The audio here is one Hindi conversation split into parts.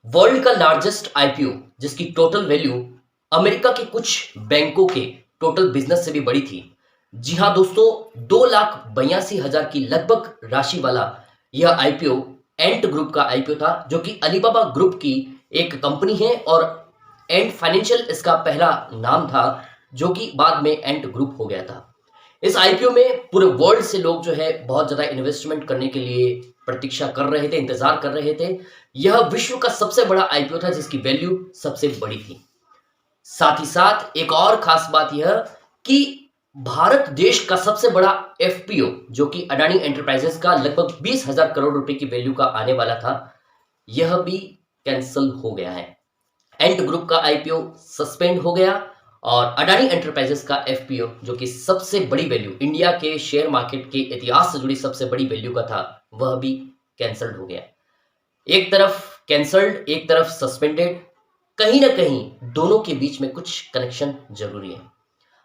वर्ल्ड का लार्जेस्ट आईपीओ जिसकी टोटल वैल्यू अमेरिका के कुछ बैंकों के टोटल बिजनेस से भी बड़ी थी। जी हाँ दोस्तों, 2,82,000 की लगभग राशि वाला यह आईपीओ एंट ग्रुप का आईपीओ था, जो कि अलीबाबा ग्रुप की एक कंपनी है और एंट फाइनेंशियल इसका पहला नाम था, जो कि बाद में एंट ग्रुप हो गया था। इस आईपीओ में पूरे वर्ल्ड से लोग जो है बहुत ज़्यादा इन्वेस्टमेंट करने के लिए प्रतीक्षा कर रहे थे, इंतज़ार कर रहे थे। यह विश्व का सबसे बड़ा आईपीओ था जिसकी वैल्यू सबसे बड़ी थी। साथ ही साथ एक और खास बात यह कि भारत देश का सबसे बड़ा एफपीओ, जो कि अडानी एंटरप्राइजेस का लगभग 20,000 करोड़ रुपए की वैल्यू का आने वाला था, यह भी कैंसल हो गया है। एंट ग्रुप का आईपीओ सस्पेंड हो गया और अडानी एंटरप्राइजेस का एफपीओ, जो कि सबसे बड़ी वैल्यू इंडिया के शेयर मार्केट के इतिहास से जुड़ी सबसे बड़ी वैल्यू का था, वह भी कैंसल्ड हो गया। एक तरफ कैंसल्ड, एक तरफ सस्पेंडेड, कहीं ना कहीं दोनों के बीच में कुछ कनेक्शन जरूरी है।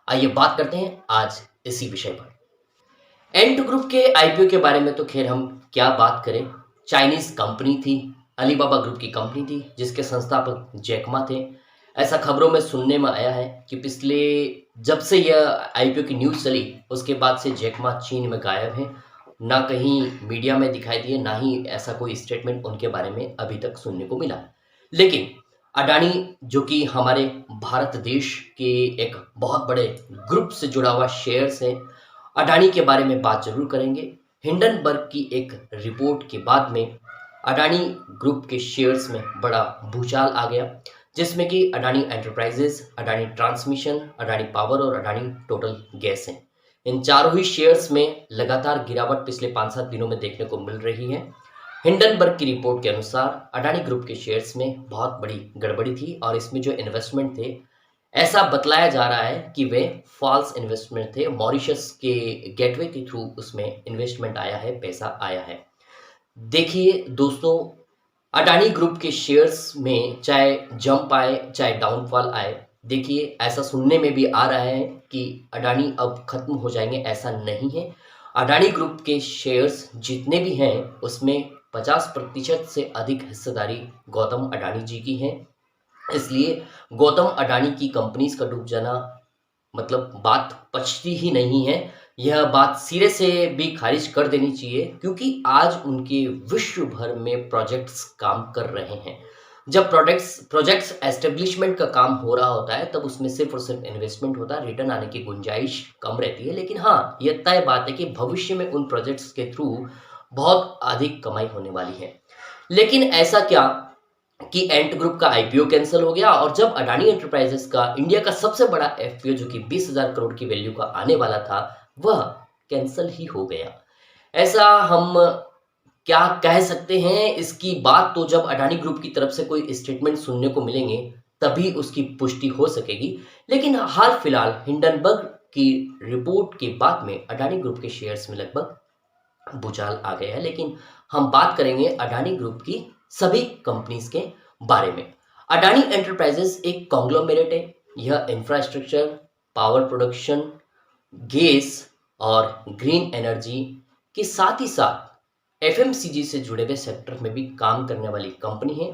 आइए बात करते हैं आज इसी विषय पर। एंट ग्रुप के आईपीओ के बारे में तो खैर हम क्या बात करें। चाइनीज कंपनी थी, अलीबाबा ग्रुप की कंपनी थी, जिसके संस्थापक जैकमा थे। ऐसा खबरों में सुनने में आया है कि पिछले जब से यह आईपीओ की न्यूज़ चली, उसके बाद से जैकमा चीन में गायब है। ना कहीं मीडिया में दिखाई दिए, ना ही ऐसा कोई स्टेटमेंट उनके बारे में अभी तक सुनने को मिला। लेकिन अडानी, जो कि हमारे भारत देश के एक बहुत बड़े ग्रुप से जुड़ा हुआ शेयर्स है, अडानी के बारे में बात जरूर करेंगे। हिंडनबर्ग की एक रिपोर्ट के बाद में अडानी ग्रुप के शेयर्स में बड़ा भूचाल आ गया, जिसमें कि Adani enterprises, Adani transmission, Adani power और अडानी टोटल गैस हैं। इन चारों ही शेयर्स में लगातार गिरावट पिछले 5-7 दिनों में देखने को मिल रही है। हिंडनबर्ग की रिपोर्ट के अनुसार अडानी ग्रुप के शेयर्स में बहुत बड़ी गड़बड़ी थी और इसमें जो इन्वेस्टमेंट थे, ऐसा बतलाया जा रहा है कि वे फॉल्स इन्वेस्टमेंट थे। मॉरिशस के गेटवे के थ्रू उसमें इन्वेस्टमेंट आया है, पैसा आया है। देखिए दोस्तों, अडानी ग्रुप के शेयर्स में चाहे जंप आए चाहे डाउनफॉल आए, देखिए ऐसा सुनने में भी आ रहा है कि अडानी अब खत्म हो जाएंगे, ऐसा नहीं है। अडानी ग्रुप के शेयर्स जितने भी हैं उसमें 50% से अधिक हिस्सेदारी गौतम अडानी जी की है। इसलिए गौतम अडानी की कंपनीज का डूब जाना मतलब बात पचती ही नहीं है। यह बात सिरे से भी खारिज कर देनी चाहिए, क्योंकि आज उनके विश्व भर में प्रोजेक्ट्स काम कर रहे हैं। जब प्रोजेक्ट्स एस्टेब्लिशमेंट का काम हो रहा होता है, तब उसमें सिर्फ और सिर्फ इन्वेस्टमेंट होता है, रिटर्न आने की गुंजाइश कम रहती है। लेकिन हाँ, यह तय बात है कि भविष्य में उन प्रोजेक्ट्स के थ्रू बहुत अधिक कमाई होने वाली है। लेकिन ऐसा क्या कि एंट ग्रुप का आईपीओ कैंसिल हो गया और जब अडानी एंटरप्राइजेस का इंडिया का सबसे बड़ा एफपीओ, जो कि 20,000 करोड़ की वैल्यू का आने वाला था, वह कैंसिल ही हो गया। ऐसा हम क्या कह सकते हैं, इसकी बात तो जब अडानी ग्रुप की तरफ से कोई स्टेटमेंट सुनने को मिलेंगे तभी उसकी पुष्टि हो सकेगी। लेकिन हाल फिलहाल हिंडनबर्ग की रिपोर्ट के बाद में अडानी ग्रुप के शेयर्स में लगभग भूचाल आ गया है। लेकिन हम बात करेंगे अडानी ग्रुप की सभी कंपनीज के बारे में। अडानी एंटरप्राइजेस एक कॉन्ग्लोमेरेट है। यह इंफ्रास्ट्रक्चर, पावर प्रोडक्शन, गैस और ग्रीन एनर्जी के साथ ही साथ एफएमसीजी से जुड़े हुए सेक्टर में भी काम करने वाली कंपनी है।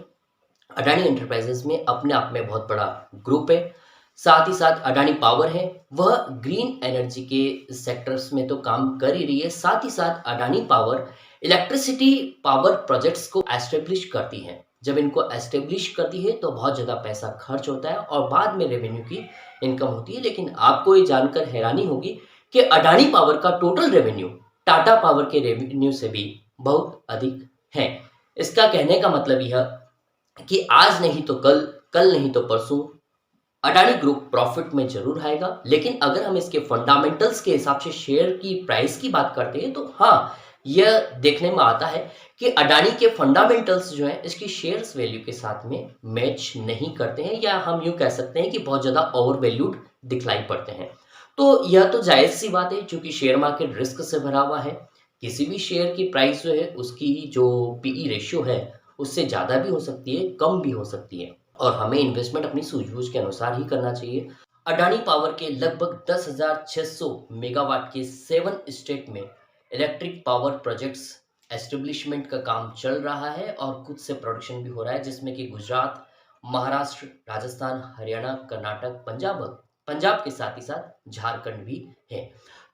अडानी एंटरप्राइजेस में अपने आप में बहुत बड़ा ग्रुप है। साथ ही साथ अडानी पावर है, वह ग्रीन एनर्जी के सेक्टर्स में तो काम कर ही रही है। साथ ही साथ Adani power electricity power projects को एस्टेब्लिश करती है। जब इनको एस्टेब्लिश करती है तो बहुत ज़्यादा पैसा खर्च होता है और बाद में रेवेन्यू की इनकम होती है। लेकिन आपको ये जानकर हैरानी होगी कि अडानी पावर का टोटल रेवेन्यू टाटा पावर के रेवेन्यू से भी बहुत अधिक है। इसका कहने का मतलब यह कि आज नहीं तो कल, कल नहीं तो परसों अडानी ग्रुप प्रॉफिट में जरूर आएगा। लेकिन अगर हम इसके फंडामेंटल्स के हिसाब से शेयर की प्राइस की बात करते हैं, तो हाँ, यह देखने में आता है कि अडानी के फंडामेंटल्स जो है इसकी शेयर्स वैल्यू के साथ में मैच नहीं करते हैं, या हम यूं कह सकते हैं कि बहुत ज़्यादा ओवर वैल्यूड दिखलाई पड़ते हैं। तो यह तो जायज़ सी बात है, क्योंकि शेयर मार्केट रिस्क से भरा हुआ है। किसी भी शेयर की प्राइस जो है उसकी जो पीई रेशियो है उससे ज़्यादा भी हो सकती है, कम भी हो सकती है, और हमें इन्वेस्टमेंट अपनी सूझबूझ के अनुसार ही करना चाहिए। अडानी पावर के लगभग 10,600 मेगावाट के 7 स्टेट में इलेक्ट्रिक पावर प्रोजेक्ट्स एस्टेब्लिशमेंट का काम चल रहा है और खुद से प्रोडक्शन भी हो रहा है, जिसमें कि गुजरात, महाराष्ट्र, राजस्थान, हरियाणा, कर्नाटक, पंजाब के साथ ही साथ झारखंड भी है।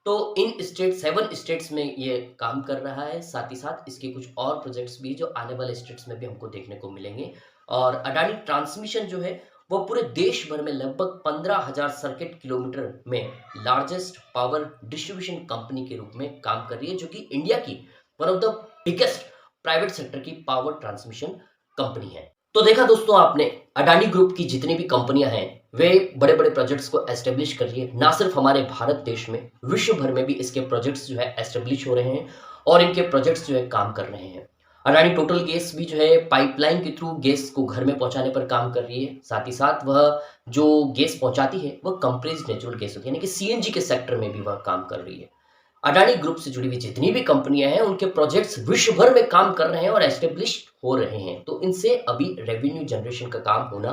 तो इन स्टेट 7 स्टेट्स में ये काम कर रहा है। साथ ही साथ इसके कुछ और प्रोजेक्ट्स भी जो आने वाले स्टेट्स में भी हमको देखने को मिलेंगे। और अडानी ट्रांसमिशन जो है वो पूरे देश भर में लगभग 15,000 सर्किट किलोमीटर में लार्जेस्ट पावर डिस्ट्रीब्यूशन कंपनी के रूप में काम कर रही है, जो कि इंडिया की one of the biggest private sector की पावर ट्रांसमिशन कंपनी है। तो देखा दोस्तों आपने, अडानी ग्रुप की जितनी भी कंपनियां हैं वे बड़े बड़े प्रोजेक्ट्स को एस्टेब्लिश कर रही है। ना सिर्फ हमारे भारत देश में, विश्व भर में भी इसके प्रोजेक्ट्स जो है एस्टेब्लिश हो रहे हैं और इनके प्रोजेक्ट्स जो है काम कर रहे हैं। अडानी टोटल गैस भी जो है पाइपलाइन के थ्रू गैस को घर में पहुंचाने पर काम कर रही है। साथ ही साथ वह जो गैस पहुंचाती है वह कंप्रेस्ड नेचुरल गैस होती है, यानी कि सीएनजी के सेक्टर में भी वह काम कर रही है। अडानी ग्रुप से जुड़ी हुई जितनी भी कंपनियां हैं उनके प्रोजेक्ट्स विश्व भर में काम कर रहे हैं और एस्टेब्लिश हो रहे हैं। तो इनसे अभी रेवेन्यू जनरेशन का काम होना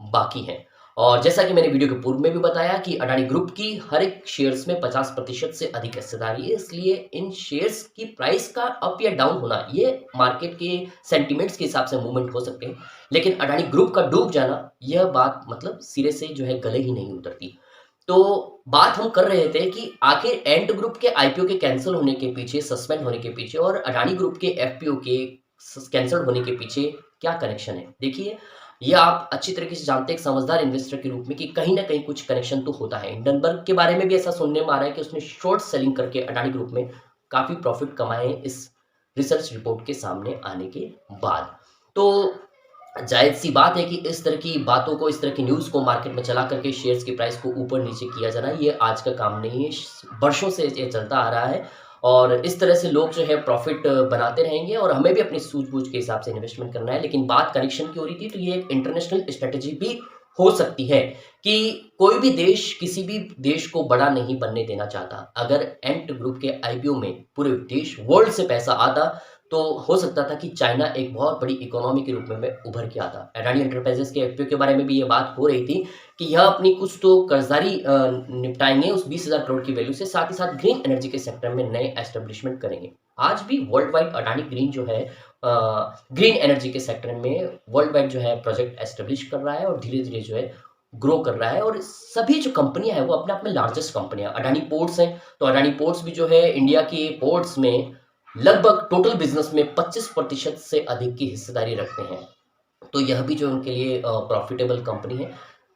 बाकी है। और जैसा कि मैंने वीडियो के पूर्व में भी बताया कि अडानी ग्रुप की हर एक शेयर्स में 50% से अधिक हिस्सेदारी है, इसलिए इन शेयर्स की प्राइस का अप या डाउन होना ये मार्केट के सेंटिमेंट्स के हिसाब से मूवमेंट हो सकते हैं, लेकिन अडानी ग्रुप का डूब जाना यह बात मतलब सिरे से जो है गले ही नहीं उतरती। तो बात हम कर रहे थे कि आखिर एंट ग्रुप के आईपीओ के कैंसिल होने के पीछे, सस्पेंड होने के पीछे और अडानी ग्रुप के एफपीओ के कैंसिल होने के पीछे क्या कनेक्शन है। देखिए, ये आप अच्छी तरीके से जानते हैं एक समझदार इन्वेस्टर के रूप में कि कहीं ना कहीं कुछ कनेक्शन तो होता है। हिंडनबर्ग के बारे में भी ऐसा सुनने में आ रहा है कि उसने शॉर्ट सेलिंग करके अडानी ग्रुप में काफी प्रॉफिट कमाए हैं इस रिसर्च रिपोर्ट के सामने आने के बाद। तो जायज़ सी बात है कि इस तरह की बातों को, इस तरह की न्यूज़ को मार्केट में चला करके शेयर्स की प्राइस को ऊपर नीचे किया जाना ये आज का काम नहीं है, वर्षों से ये चलता आ रहा है। और इस तरह से लोग जो है प्रॉफिट बनाते रहेंगे और हमें भी अपनी सूझबूझ के हिसाब से इन्वेस्टमेंट करना है। लेकिन बात कनेक्शन की हो रही थी, तो ये एक इंटरनेशनल स्ट्रेटेजी भी हो सकती है कि कोई भी देश किसी भी देश को बड़ा नहीं बनने देना चाहता। अगर एंट ग्रुप के आईपीओ में पूरे देश वर्ल्ड से पैसा आता तो हो सकता था कि चाइना एक बहुत बड़ी इकोनॉमी के रूप में उभर के आता। अडानी एंटरप्राइजेस के एफपीओ के बारे में भी ये बात हो रही थी कि यह अपनी कुछ तो कर्जदारी निपटाएंगे उस 20,000 करोड़ की वैल्यू से, साथ ही साथ ग्रीन एनर्जी के सेक्टर में नए एस्टेब्लिशमेंट करेंगे। आज भी वर्ल्ड वाइड अडानी ग्रीन जो है ग्रीन एनर्जी के सेक्टर में वर्ल्ड वाइड जो है प्रोजेक्ट एस्टेब्लिश कर रहा है और धीरे धीरे जो है ग्रो कर रहा है। और सभी जो कंपनियां हैं वो अपने आप में लार्जेस्ट कंपनियां, अडानी पोर्ट्स हैं तो अडानी पोर्ट्स भी जो है इंडिया के पोर्ट्स में लगभग टोटल बिजनेस में 25% से अधिक की हिस्सेदारी रखते हैं। तो यह भी जो उनके लिए प्रॉफिटेबल कंपनी है।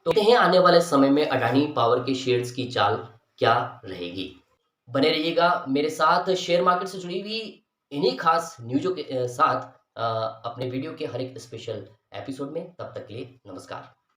तो देखते हैं आने वाले समय में अडानी पावर के शेयर्स की चाल क्या रहेगी। बने रहिएगा मेरे साथ शेयर मार्केट से जुड़ी हुई इन्हीं खास न्यूज़ों के साथ अपने वीडियो के हर एक स्पेशल एपिसोड में। तब तक के लिए नमस्कार।